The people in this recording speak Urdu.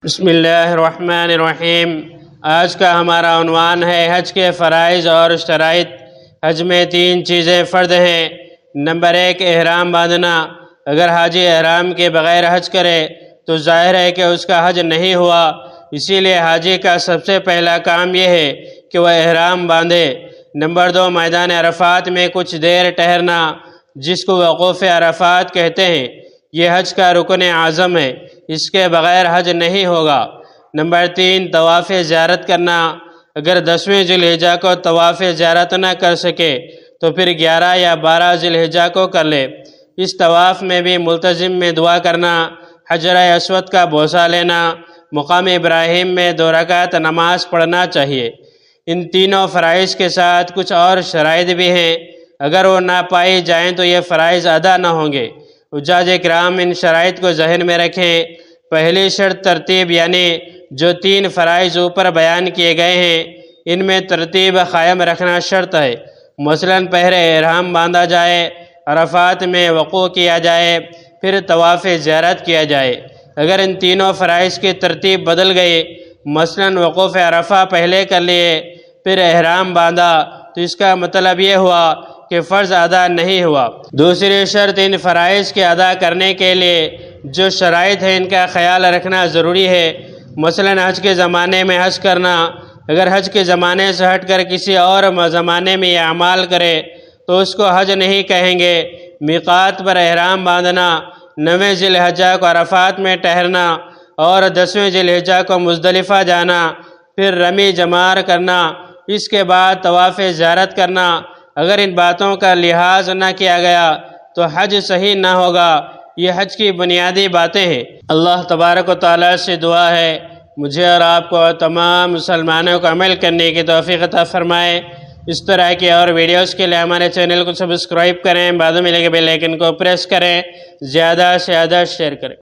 بسم اللہ الرحمن الرحیم۔ آج کا ہمارا عنوان ہے حج کے فرائض اور شرائط۔ حج میں 3 چیزیں فرض ہیں۔ نمبر 1 احرام باندھنا۔ اگر حاجی احرام کے بغیر حج کرے تو ظاہر ہے کہ اس کا حج نہیں ہوا، اسی لیے حاجی کا سب سے پہلا کام یہ ہے کہ وہ احرام باندھے۔ نمبر 2 میدان عرفات میں کچھ دیر ٹہرنا، جس کو وقوف عرفات کہتے ہیں۔ یہ حج کا رکن اعظم ہے، اس کے بغیر حج نہیں ہوگا۔ نمبر 3 طواف زیارت کرنا۔ اگر 10ویں ذی الحجہ کو طواف زیارت نہ کر سکے تو پھر 11 یا 12 ذی الحجہ کو کر لے۔ اس طواف میں بھی ملتزم میں دعا کرنا، حجر اسود کا بوسہ لینا، مقام ابراہیم میں 2 رکعت نماز پڑھنا چاہیے۔ ان تینوں فرائض کے ساتھ کچھ اور شرائط بھی ہیں، اگر وہ نہ پائی جائیں تو یہ فرائض ادا نہ ہوں گے۔ حجاج کرام ان شرائط کو ذہن میں رکھیں۔ پہلی شرط ترتیب، یعنی جو 3 فرائض اوپر بیان کیے گئے ہیں ان میں ترتیب قائم رکھنا شرط ہے۔ مثلا پہلے احرام باندھا جائے، عرفات میں وقوع کیا جائے، پھر طواف زیارت کیا جائے۔ اگر ان تینوں فرائض کی ترتیب بدل گئی، مثلا وقوف عرفہ پہلے کر لیے پھر احرام باندھا، تو اس کا مطلب یہ ہوا کہ فرض ادا نہیں ہوا۔ دوسری شرط، ان فرائض کے ادا کرنے کے لیے جو شرائط ہیں ان کا خیال رکھنا ضروری ہے۔ مثلا حج کے زمانے میں حج کرنا۔ اگر حج کے زمانے سے ہٹ کر کسی اور زمانے میں یہ اعمال کرے تو اس کو حج نہیں کہیں گے۔ میقات پر احرام باندھنا، 9ویں ذی الحجہ کو عرفات میں ٹہرنا اور 10ویں ذی الحجہ کو مزدلفہ جانا، پھر رمی جمار کرنا، اس کے بعد طواف زیارت کرنا۔ اگر ان باتوں کا لحاظ نہ کیا گیا تو حج صحیح نہ ہوگا۔ یہ حج کی بنیادی باتیں ہیں۔ اللہ تبارک و تعالیٰ سے دعا ہے مجھے اور آپ کو اور تمام مسلمانوں کو عمل کرنے کی توفیق عطا فرمائے۔ اس طرح کی اور ویڈیوز کے لیے ہمارے چینل کو سبسکرائب کریں، بعد میں لگے بیل آئیکن کو پریس کریں، زیادہ سے زیادہ شیئر کریں۔